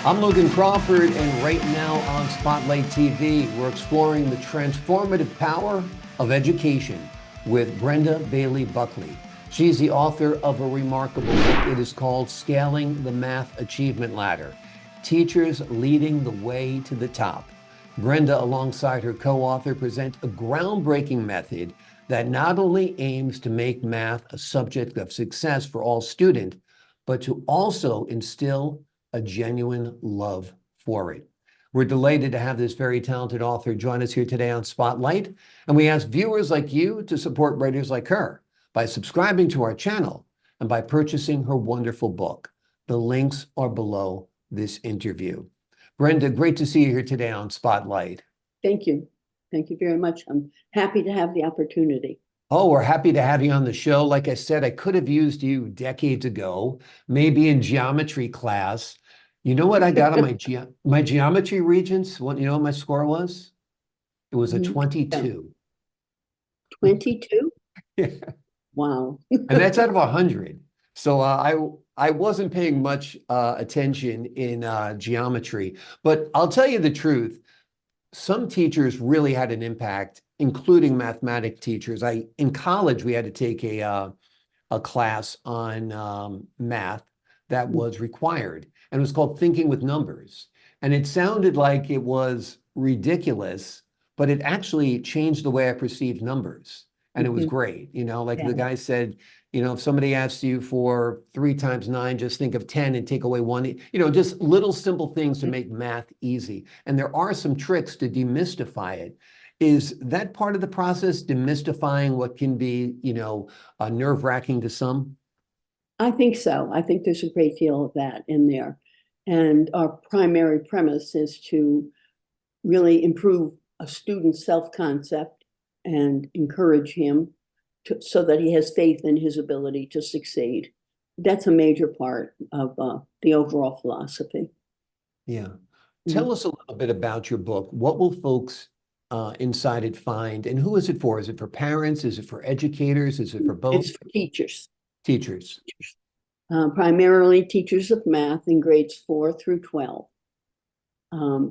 I'm Logan Crawford, and right now on Spotlight TV, we're exploring the transformative power of education with Brenda Bayly Buckley. She's the author of a remarkable book. It is called Scaling the Math Achievement Ladder, Teachers Leading the Way to the Top. Brenda, alongside her co-author, present a groundbreaking method that not only aims to make math a subject of success for all students, but to also instill a genuine love for it. We're delighted to have this very talented author join us here today on Spotlight, and we ask viewers like you to support writers like her by subscribing to our channel and by purchasing her wonderful book. The links are below this interview. Brenda, great to see you here today on Spotlight. Thank you. Thank you very much. I'm happy to have the opportunity. Oh, we're happy to have you on the show. Like I said, I could have used you decades ago, maybe in geometry class. You know what I got on my geometry regents? What you know what my score was? It was a 22. 22? Yeah. Wow. And that's out of 100. So I wasn't paying much attention in geometry, but I'll tell you the truth. Some teachers really had an impact, including mathematics teachers. In college, we had to take a class on math that was required, and it was called Thinking with Numbers. And it sounded like it was ridiculous, but it actually changed the way I perceived numbers. And it was great. Like the guy said, if somebody asks you for 3 times 9, just think of 10 and take away 1. Just little simple things to make math easy. And there are some tricks to demystify it. Is that part of the process, demystifying what can be, nerve-wracking to some? I think so. I think there's a great deal of that in there. And our primary premise is to really improve a student's self-concept and encourage him so that he has faith in his ability to succeed. That's a major part of the overall philosophy. Yeah. Tell us a little bit about your book. What will folks inside it find, and who is it for? Is it for parents? Is it for educators? Is it for both? It's for teachers. Teachers. Primarily teachers of math in grades 4 through 12.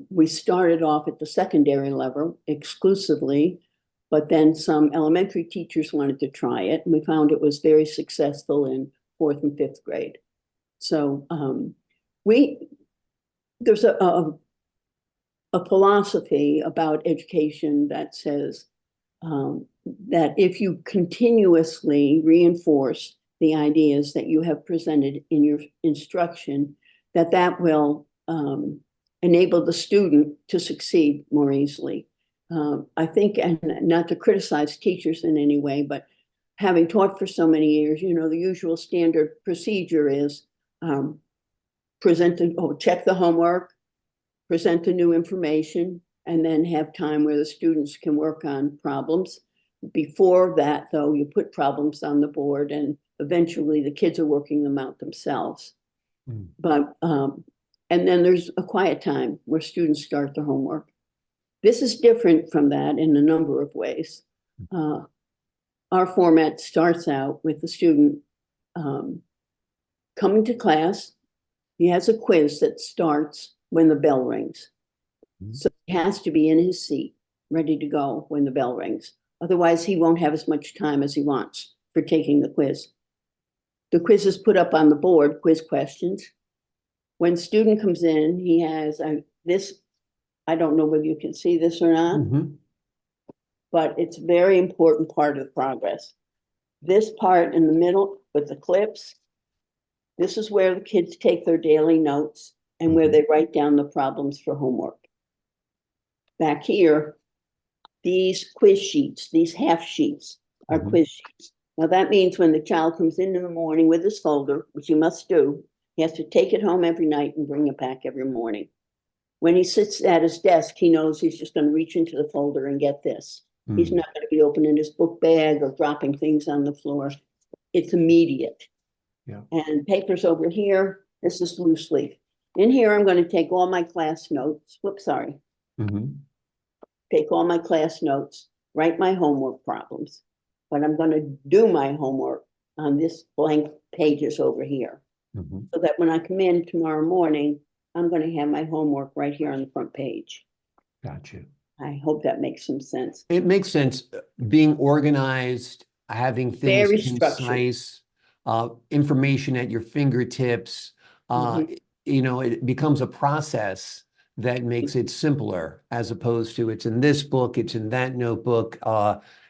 We started off at the secondary level exclusively, but then some elementary teachers wanted to try it, and we found it was very successful in 4th and 5th grade. So there's a philosophy about education that says that if you continuously reinforce the ideas that you have presented in your instruction, that will enable the student to succeed more easily. I think, and not to criticize teachers in any way, but having taught for so many years, the usual standard procedure is check the homework, present the new information, and then have time where the students can work on problems. Before that, though, you put problems on the board, and eventually the kids are working them out themselves. But and then there's a quiet time where students start their homework. This is different from that in a number of ways. Our format starts out with the student coming to class. He has a quiz that starts when the bell rings. So he has to be in his seat, ready to go when the bell rings. Otherwise, he won't have as much time as he wants for taking the quiz. The quiz is put up on the board, quiz questions. When student comes in, he has this. I don't know whether you can see this or not, but it's a very important part of the progress. This part in the middle with the clips, this is where the kids take their daily notes and where they write down the problems for homework. Back here, these quiz sheets, these half sheets are quiz sheets. Now that means when the child comes in the morning with his folder, which he must do, he has to take it home every night and bring it back every morning. When he sits at his desk, he knows he's just going to reach into the folder and get this. He's not going to be opening his book bag or dropping things on the floor. It's immediate. Yeah. And papers over here, this is loose leaf. In here, I'm going to take all my class notes. Whoops, sorry. Take all my class notes, write my homework problems. But I'm going to do my homework on this blank pages over here. So that when I come in tomorrow morning, I'm going to have my homework right here on the front page. Gotcha. I hope that makes some sense. It makes sense. Being organized, having things Very structured. concise, information at your fingertips. Mhm. It becomes a process that makes it simpler as opposed to it's in this book, it's in that notebook.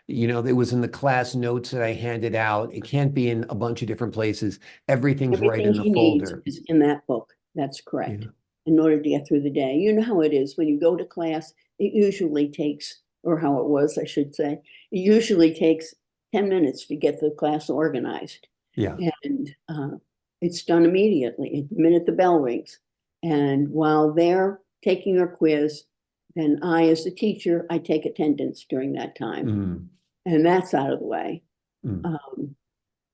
It was in the class notes that I handed out. It can't be in a bunch of different places. Everything's right Everything in the he needs folder. is in that book. That's correct. Yeah. In order to get through the day. You know how it is when you go to class, it usually takes, or how it was, I should say, it usually takes 10 minutes to get the class organized. Yeah. And it's done immediately, the minute the bell rings. And while they're taking their quiz, then I, as the teacher, I take attendance during that time. Mm. And that's out of the way. Mm.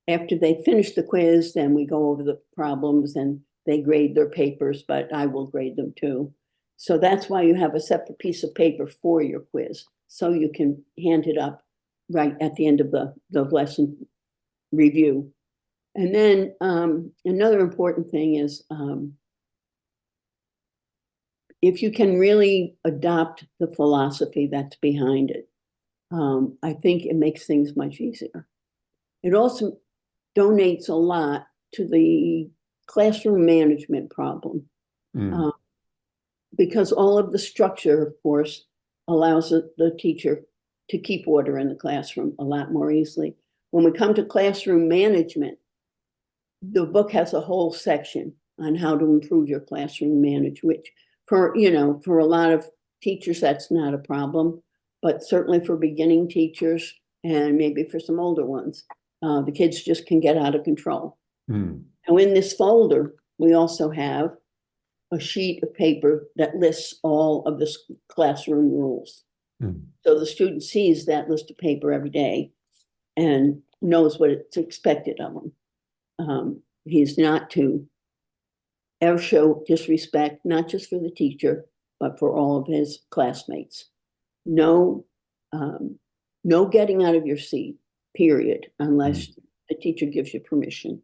After they finish the quiz, then we go over the problems and they grade their papers, but I will grade them too. So that's why you have a separate piece of paper for your quiz, so you can hand it up right at the end of the lesson review. And then another important thing is if you can really adopt the philosophy that's behind it, I think it makes things much easier. It also donates a lot to the classroom management problem. Mm. Because all of the structure, of course, allows the teacher to keep order in the classroom a lot more easily. When we come to classroom management, the book has a whole section on how to improve your classroom management, which for a lot of teachers, that's not a problem, but certainly for beginning teachers and maybe for some older ones, the kids just can get out of control. Mm. Now, in this folder, we also have a sheet of paper that lists all of the classroom rules. Mm. So the student sees that list of paper every day and knows what it's expected of him. He's not to ever show disrespect, not just for the teacher, but for all of his classmates. No, no getting out of your seat, period, unless the teacher gives you permission.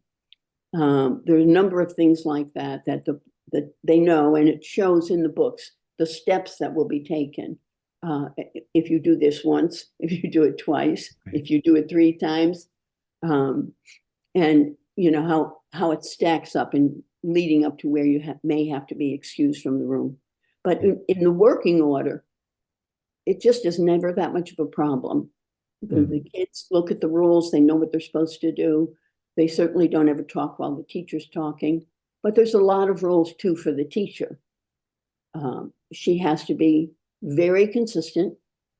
There are a number of things like that that they know, and it shows in the books the steps that will be taken. If you do this once, if you do it twice, if you do it 3 times, and how it stacks up and leading up to where you may have to be excused from the room. But in the working order, it just is never that much of a problem. The kids look at the rules, they know what they're supposed to do. They certainly don't ever talk while the teacher's talking, but there's a lot of rules too for the teacher. She has to be very consistent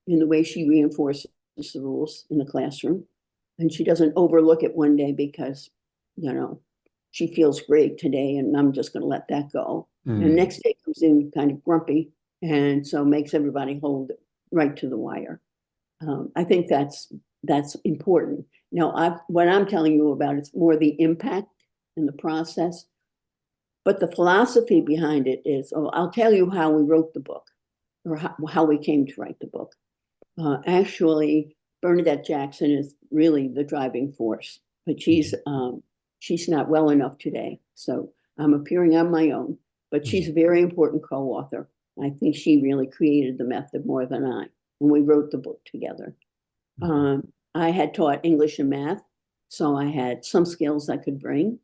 in the way she reinforces the rules in the classroom. And she doesn't overlook it one day because, she feels great today and I'm just going to let that go. And next day comes in kind of grumpy and so makes everybody hold it right to the wire. I think that's important. Now, what I'm telling you about is more the impact and the process, but the philosophy behind it is, I'll tell you how we wrote the book, or how we came to write the book. Actually, Bernadette Jackson is really the driving force, but she's not well enough today, so I'm appearing on my own. But she's a very important co-author. I think she really created the method more than I when we wrote the book together. I had taught English and math, so I had some skills I could bring.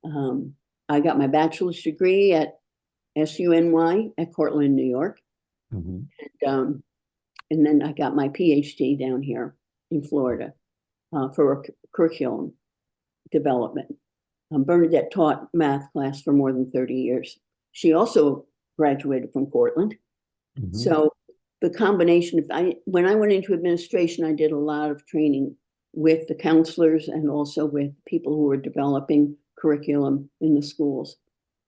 I got my bachelor's degree at SUNY at Cortland, New York. And then I got my PhD down here in Florida for curriculum development. Bernadette taught math class for more than 30 years. She also graduated from Cortland. So the combination of, when I went into administration, I did a lot of training with the counselors and also with people who were developing curriculum in the schools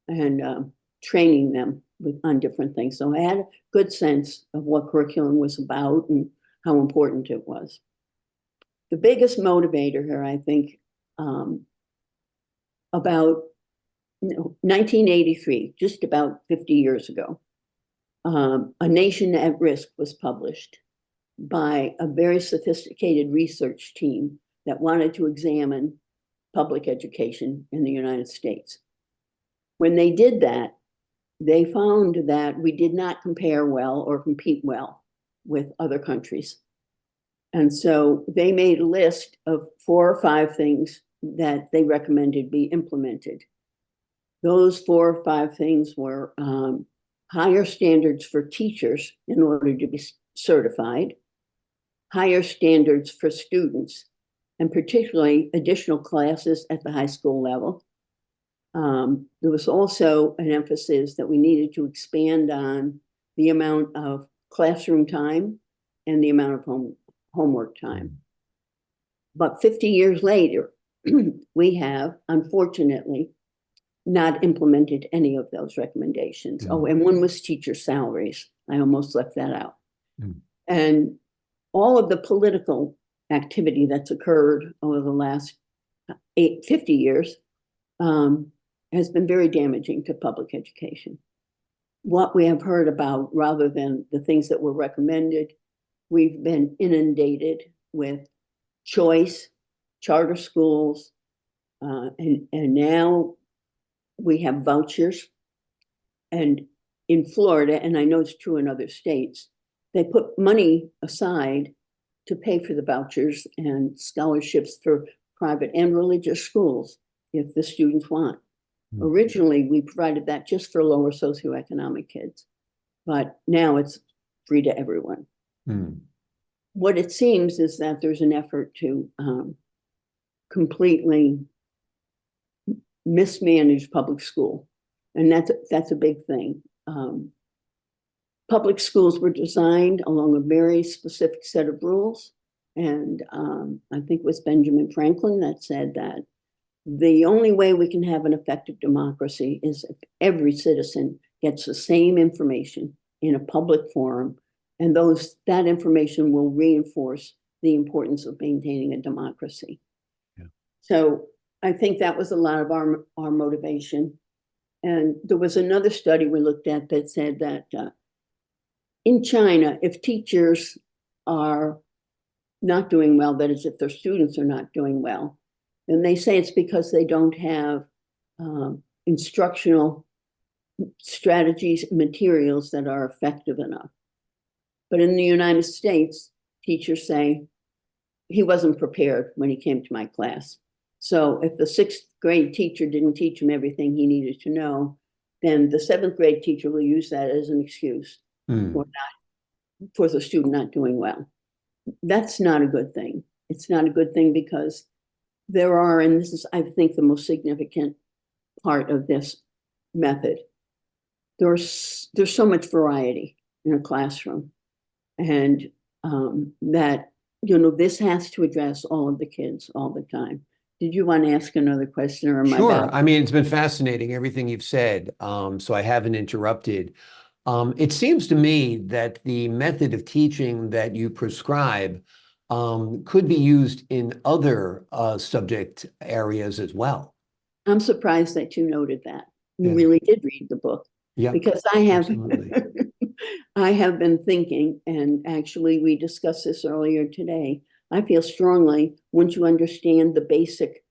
and training them on different things. So I had a good sense of what curriculum was about and how important it was. The biggest motivator here, I think, about 1983, just about 50 years ago, A Nation at Risk was published by a very sophisticated research team that wanted to examine public education in the United States. When they did that, they found that we did not compare well or compete well with other countries. And so they made a list of 4 or 5 things that they recommended be implemented. Those 4 or 5 things were higher standards for teachers in order to be certified, higher standards for students, and particularly additional classes at the high school level. There was also an emphasis that we needed to expand on the amount of classroom time and the amount of homework time. But 50 years later, we have, unfortunately, not implemented any of those recommendations. Oh, and one was teacher salaries. I almost left that out. And all of the political activity that's occurred over the last 50 years has been very damaging to public education. What we have heard about, rather than the things that were recommended, we've been inundated with choice, charter schools, and now we have vouchers. And in Florida, and I know it's true in other states, they put money aside to pay for the vouchers and scholarships for private and religious schools if the students want. Originally, we provided that just for lower socioeconomic kids, but now it's free to everyone. What it seems is that there's an effort to completely mismanage public school, and that's a big thing. Public schools were designed along a very specific set of rules, and I think it was Benjamin Franklin that said that the only way we can have an effective democracy is if every citizen gets the same information in a public forum, and that information will reinforce the importance of maintaining a democracy. So I think that was a lot of our motivation. And there was another study we looked at that said that in China, if teachers are not doing well, that is, if their students are not doing well, then they say it's because they don't have instructional strategies, materials that are effective enough. But in the United States, teachers say, he wasn't prepared when he came to my class. So if the 6th grade teacher didn't teach him everything he needed to know, then the 7th grade teacher will use that as an excuse for the student not doing well. That's not a good thing. It's not a good thing because there are, and this is, I think, the most significant part of this method, there's so much variety in a classroom, and that, this has to address all of the kids all the time. Did you want to ask another question, or am I Sure. back? I mean, it's been fascinating, everything you've said, so I haven't interrupted. It seems to me that the method of teaching that you prescribe could be used in other subject areas as well. I'm surprised that you noted that. You Yeah. really did read the book. Yeah, because I have absolutely. I have been thinking, and actually we discussed this earlier today. I feel strongly, once you understand the basic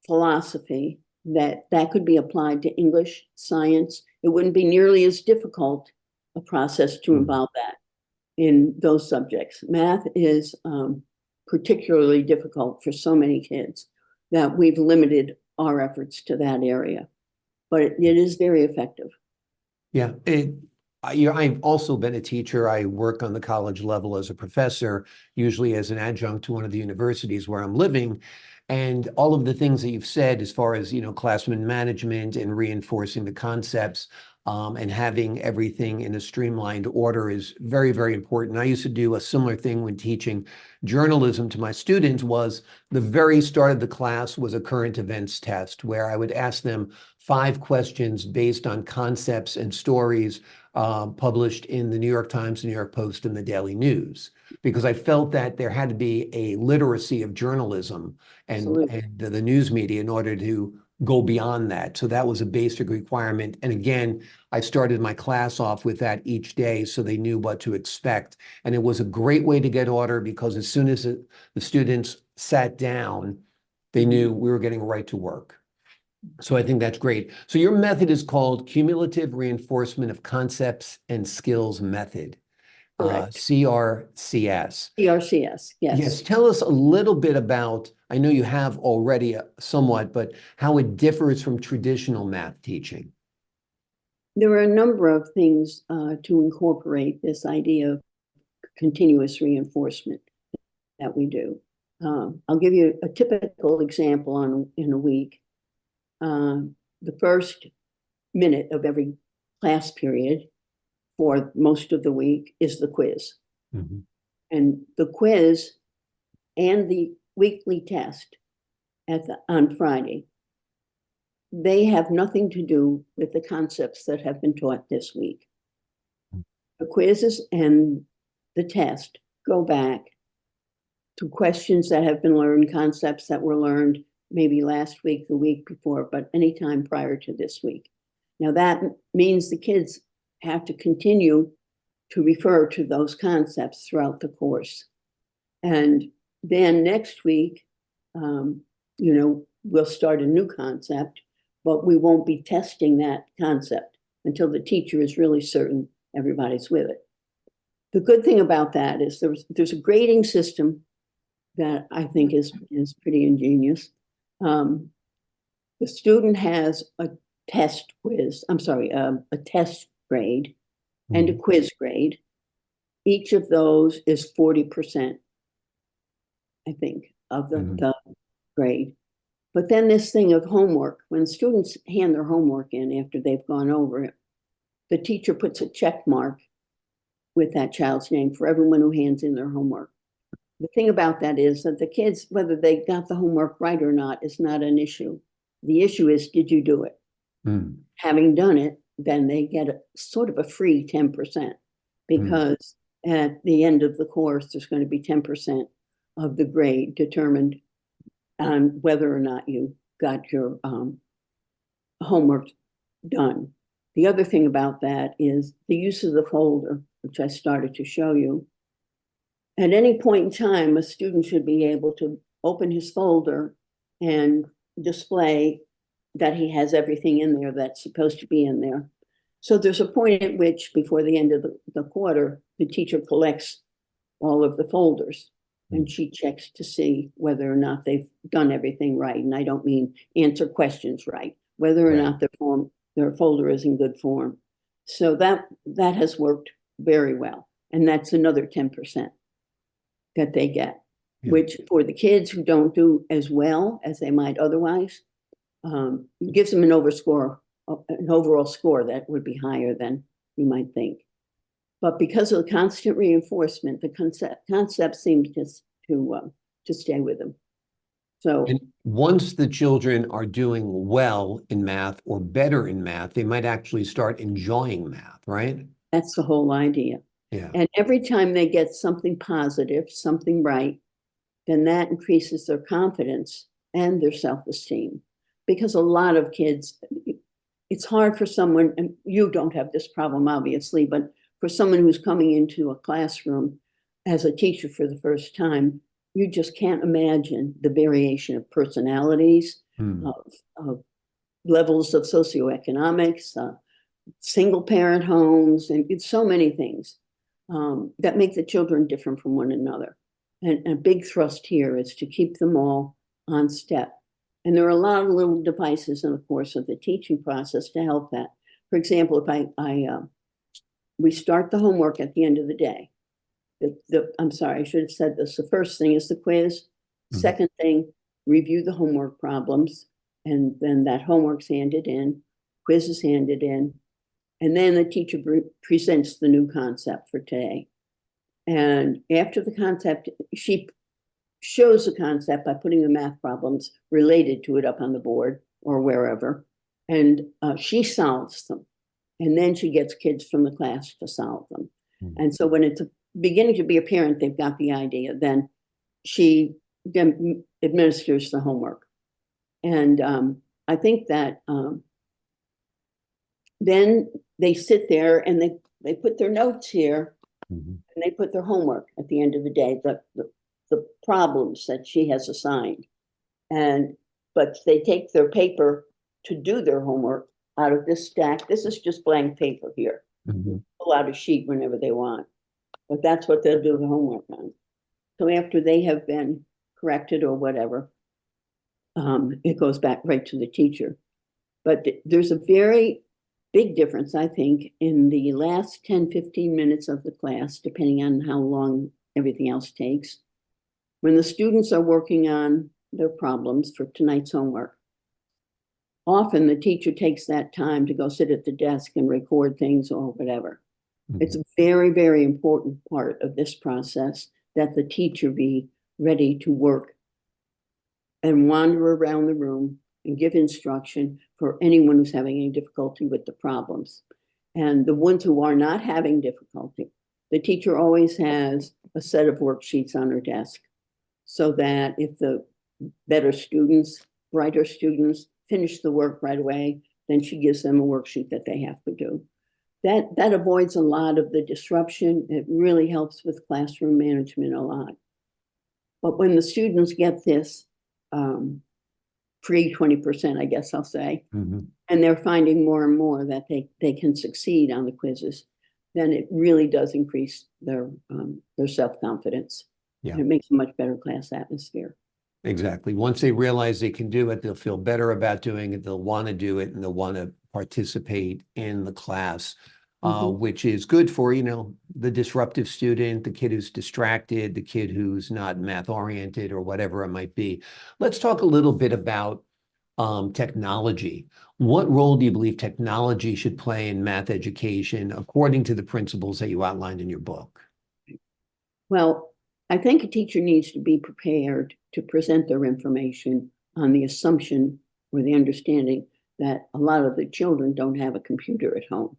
philosophy, that could be applied to English, science. It wouldn't be nearly as difficult a process to involve that in those subjects. Math is particularly difficult for so many kids that we've limited our efforts to that area. But it is very effective. Yeah, I've also been a teacher. I work on the college level as a professor, usually as an adjunct to one of the universities where I'm living. And all of the things that you've said as far as, classroom management and reinforcing the concepts and having everything in a streamlined order is very, very important. I used to do a similar thing when teaching journalism to my students. Was the very start of the class was a current events test where I would ask them 5 questions based on concepts and stories published in the New York Times, the New York Post, and the Daily News, because I felt that there had to be a literacy of journalism and the news media in order to go beyond that. So that was a basic requirement. And again, I started my class off with that each day so they knew what to expect. And it was a great way to get order because as soon as the students sat down, they knew we were getting right to work. So I think that's great. So your method is called Cumulative Reinforcement of Concepts and Skills Method, Correct. CRCS. CRCS, Yes, yes. tell us a little bit about, I know you have already somewhat, but how it differs from traditional math teaching. There are a number of things to incorporate this idea of continuous reinforcement that we do. I'll give you a typical example in a week. The first minute of every class period for most of the week is the quiz. Mm-hmm. And the quiz and the weekly test on Friday, they have nothing to do with the concepts that have been taught this week. The quizzes and the test go back to questions that have been learned, concepts that were learned maybe last week, the week before, but anytime prior to this week. Now that means the kids have to continue to refer to those concepts throughout the course. And then next week, we'll start a new concept, but we won't be testing that concept until the teacher is really certain everybody's with it. The good thing about that is there's a grading system that I think is pretty ingenious. The student has a test quiz, a test grade and a quiz grade. Each of those is 40%, I think, of the grade. But then this thing of homework, when students hand their homework in after they've gone over it, the teacher puts a check mark with that child's name for everyone who hands in their homework. The thing about that is that the kids, whether they got the homework right or not, is not an issue. The issue is, did you do it? Having done it, then they get a sort of a free 10%, because at the end of the course, there's going to be 10% of the grade determined on whether or not you got your homework done. The other thing about that is the use of the folder, which I started to show you. At any point in time, a student should be able to open his folder and display that he has everything in there that's supposed to be in there. So there's a point at which, before the end of the quarter, the teacher collects all of the folders and she checks to see whether or not they've done everything right. And I don't mean answer questions right, whether or not their folder is in good form. So that has worked very well. And that's another 10% that they get, which for the kids who don't do as well as they might otherwise, gives them an overall score that would be higher than you might think. But because of the constant reinforcement, the concept seems to stay with them. So, and once the children are doing well in math or better in math, they might actually start enjoying math, right? that's the whole idea. Yeah. And every time they get something positive, something right, then that increases their confidence and their self-esteem. Because a lot of kids, it's hard for someone, and you don't have this problem, obviously, but for someone who's coming into a classroom as a teacher for the first time, you just can't imagine the variation of personalities, of levels of socioeconomics, single parent homes, and it's so many things that make the children different from one another. And a big thrust here is to keep them all on step. And there are a lot of little devices in the course of the teaching process to help that. For example, if we start the homework at the end of the day. I'm sorry, I should have said this. The first thing is the quiz. Second thing, review the homework problems. And then that homework's handed in, quiz is handed in. And then the teacher presents the new concept for today. And after the concept, she shows the concept by putting the math problems related to it up on the board or wherever. And she solves them. And then she gets kids from the class to solve them. And so when it's beginning to be apparent they've got the idea, then she administers the homework. And I think that then they sit there and they put their notes here and they put their homework at the end of the day, the problems that she has assigned. But they take their paper to do their homework out of this stack. This is just blank paper here. Pull out a sheet whenever they want, but that's what they'll do the homework on. So after they have been corrected or whatever, it goes back right to the teacher. But there's a very big difference, I think, in the last 10, 15 minutes of the class, depending on how long everything else takes. When the students are working on their problems for tonight's homework, often the teacher takes that time to go sit at the desk and record things or whatever. It's a very, very important part of this process that the teacher be ready to work and wander around the room and give instruction for anyone who's having any difficulty with the problems. And the ones who are not having difficulty, the teacher always has a set of worksheets on her desk so that if the better students, brighter students finish the work right away, then she gives them a worksheet that they have to do. That avoids a lot of the disruption. It really helps with classroom management a lot. But when the students get this free 20%, I guess I'll say, and they're finding more and more that they can succeed on the quizzes, then it really does increase their self-confidence. Yeah. It makes a much better class atmosphere. Exactly. Once they realize they can do it, they'll feel better about doing it. They'll want to do it and they'll want to participate in the class, which is good for, the disruptive student, the kid who's distracted, the kid who's not math oriented or whatever it might be. Let's talk a little bit about technology. What role do you believe technology should play in math education according to the principles that you outlined in your book? Well, I think a teacher needs to be prepared to present their information on the assumption or the understanding that a lot of the children don't have a computer at home.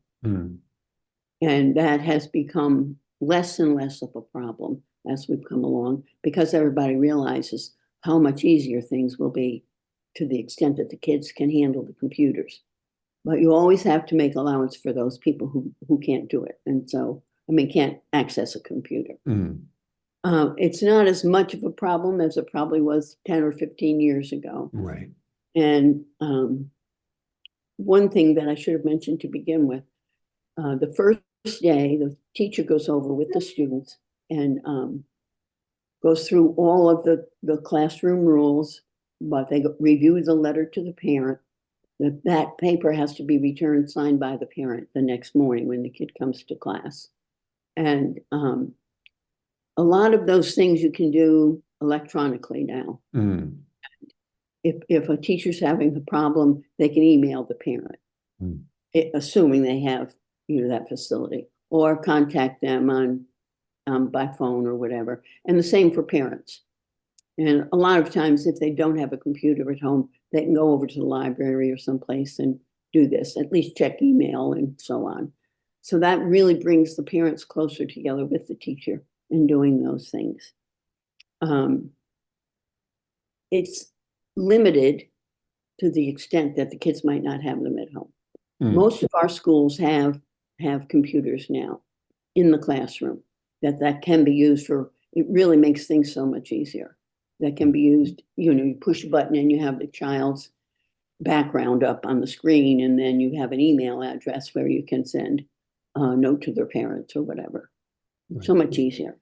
And that has become less and less of a problem as we've come along because everybody realizes how much easier things will be to the extent that the kids can handle the computers. But you always have to make allowance for those people who can't do it. And so, can't access a computer. It's not as much of a problem as it probably was 10 or 15 years ago. Right. And one thing that I should have mentioned to begin with, the first day, the teacher goes over with the students and goes through all of the classroom rules, but they review the letter to the parent. That paper has to be returned, signed by the parent the next morning when the kid comes to class. And a lot of those things you can do electronically now. If a teacher's having a problem, they can email the parent, assuming they have that facility, or contact them on by phone or whatever. And the same for parents. And a lot of times, if they don't have a computer at home, they can go over to the library or someplace and do this, at least check email and so on. So that really brings the parents closer together with the teacher in doing those things. It's limited to the extent that the kids might not have them at home. Most of our schools have computers now in the classroom that can be used for, it really makes things so much easier. That can be used, you push a button and you have the child's background up on the screen, and then you have an email address where you can send a note to their parents or whatever. Right. So much easier.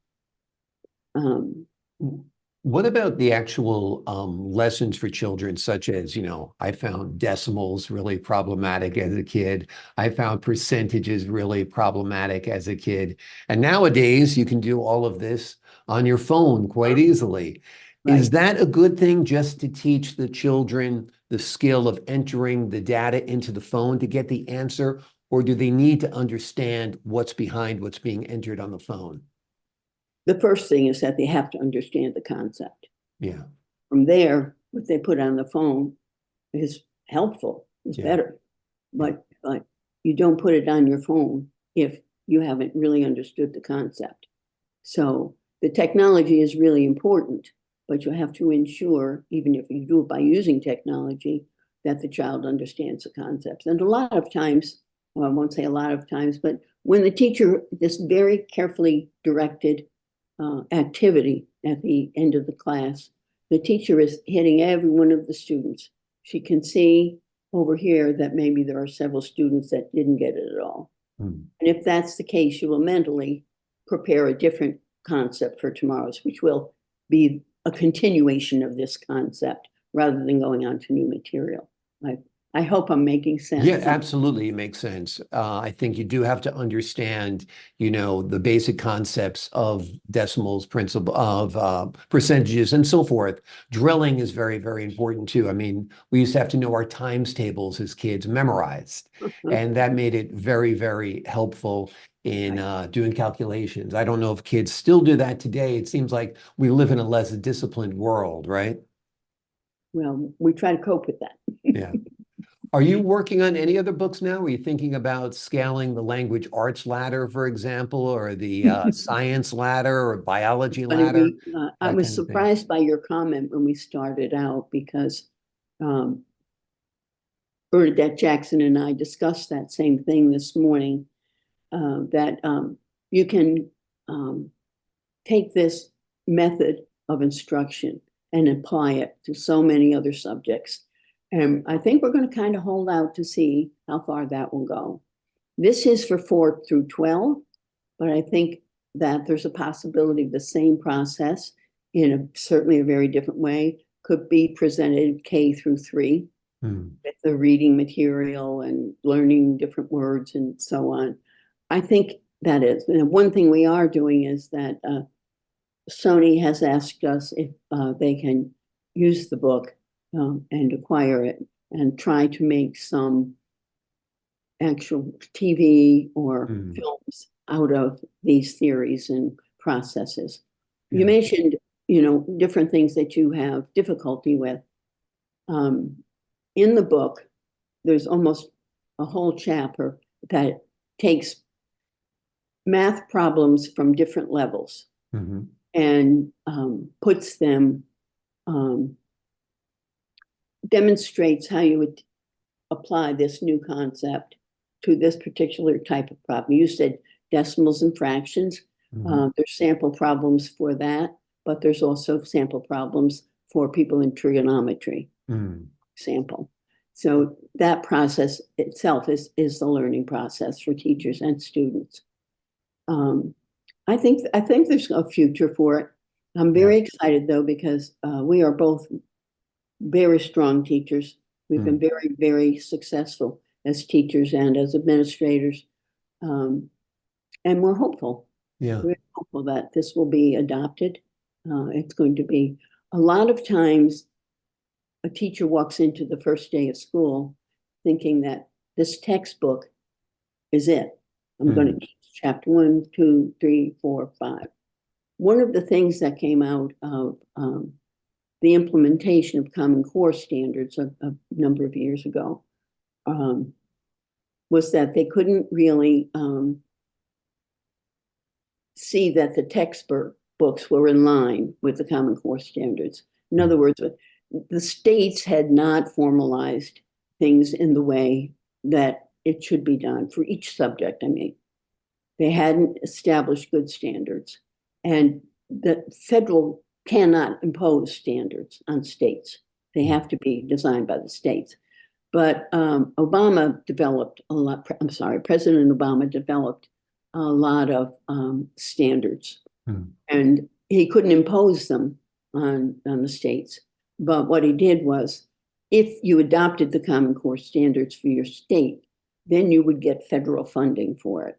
What about the actual lessons for children, such as, I found decimals really problematic as a kid. I found percentages really problematic as a kid. And nowadays, you can do all of this on your phone quite easily. Right. Is that a good thing, just to teach the children the skill of entering the data into the phone to get the answer? Or do they need to understand what's behind what's being entered on the phone? The first thing is that they have to understand the concept. Yeah. From there, what they put on the phone is helpful, is better. But you don't put it on your phone if you haven't really understood the concept. So the technology is really important, but you have to ensure, even if you do it by using technology, that the child understands the concepts. And a lot of times, well, I won't say a lot of times, but when the teacher, this very carefully directed activity at the end of the class, the teacher is hitting every one of the students. She can see over here that maybe there are several students that didn't get it at all. Mm. And if that's the case, you will mentally prepare a different concept for tomorrow's, which will be a continuation of this concept rather than going on to new material. I hope I'm making sense. Yeah, absolutely. It makes sense. I think you do have to understand, the basic concepts of decimals, principle of percentages and so forth. Drilling is very, very important too. I mean, we used to have to know our times tables as kids memorized, and that made it very, very helpful in doing calculations. I don't know if kids still do that today. It seems like we live in a less disciplined world, right? Well, we try to cope with that. Yeah. Are you working on any other books now? Are you thinking about scaling the language arts ladder, for example, or the science ladder or biology ladder, I that was kind of thing? surprised by your comment when we started out because um, Bernadette Jackson and I discussed that same thing this morning, that you can take this method of instruction and apply it to so many other subjects. And I think we're going to kind of hold out to see how far that will go. This is for 4 through 12, but I think that there's a possibility the same process in certainly a very different way could be presented K through 3 with the reading material and learning different words and so on. I think that is. And one thing we are doing is that Sony has asked us if they can use the book and acquire it and try to make some actual TV or films out of these theories and processes. You Yeah. mentioned, different things that you have difficulty with. In the book, there's almost a whole chapter that takes math problems from different levels Mhm. and puts them, demonstrates how you would apply this new concept to this particular type of problem. You said decimals and fractions. Mhm. There's sample problems for that, but there's also sample problems for people in trigonometry, Mm. example. So that process itself is the learning process for teachers and students. I think there's a future for it. I'm Yeah. very excited though because we are both very strong teachers. We've been Mm. very, very successful as teachers and as administrators. Um, and we're hopeful. Yeah. We're hopeful that this will be adopted. It's going to be a lot of times a teacher walks into the first day of school thinking that this textbook is it. I'm going to Mm. teach chapter 1, 2, 3, 4, 5. One of the things that came out of the implementation of Common Core standards a number of years ago was that they couldn't really see that the textbooks were in line with the Common Core standards. In Mm. other words, the states had not formalized things in the way that it should be done for each subject. I mean, they hadn't established good standards. And the federal cannot impose standards on states. They Mm. have to be designed by the states. But Obama developed a lot, I'm sorry, President Obama developed a lot of standards. Mm. And he couldn't impose them on the states. But what he did was, if you adopted the Common Core standards for your state, then you would get federal funding for it.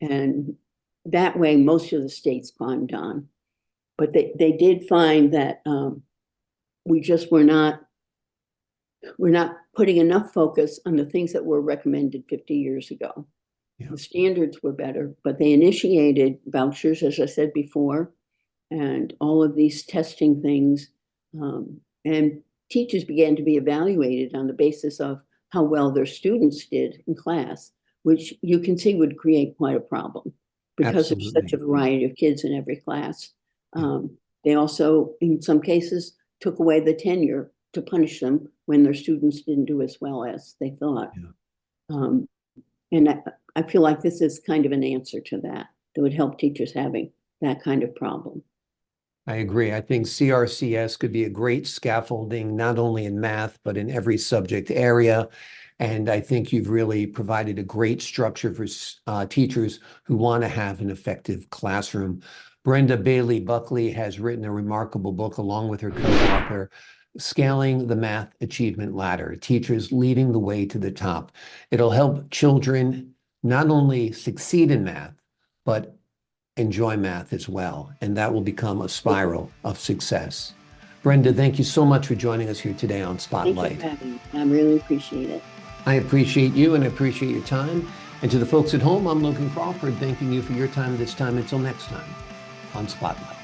And that way, most of the states climbed on. But they did find that we just we're not putting enough focus on the things that were recommended 50 years ago. Yeah. The standards were better, but they initiated vouchers, as I said before, and all of these testing things. And teachers began to be evaluated on the basis of how well their students did in class, which you can see would create quite a problem because there's such Absolutely. a variety of kids in every class. Yeah. They also, in some cases, took away the tenure to punish them when their students didn't do as well as they thought. Yeah. Um, and I feel like this is kind of an answer to that would help teachers having that kind of problem. I agree. I think CRCS could be a great scaffolding, not only in math, but in every subject area. And I think you've really provided a great structure for teachers who want to have an effective classroom. Brenda Bayly Buckley has written a remarkable book along with her co-author, Scaling the Math Achievement Ladder, Teachers Leading the Way to the Top. It'll help children not only succeed in math, but enjoy math as well. And that will become a spiral of success. Brenda, thank you so much for joining us here today on Thank you Spotlight. for having me. I really appreciate it. I appreciate you and I appreciate your time. And to the folks at home, I'm Logan Crawford, thanking you for your time this time. Until next time on Spotlight.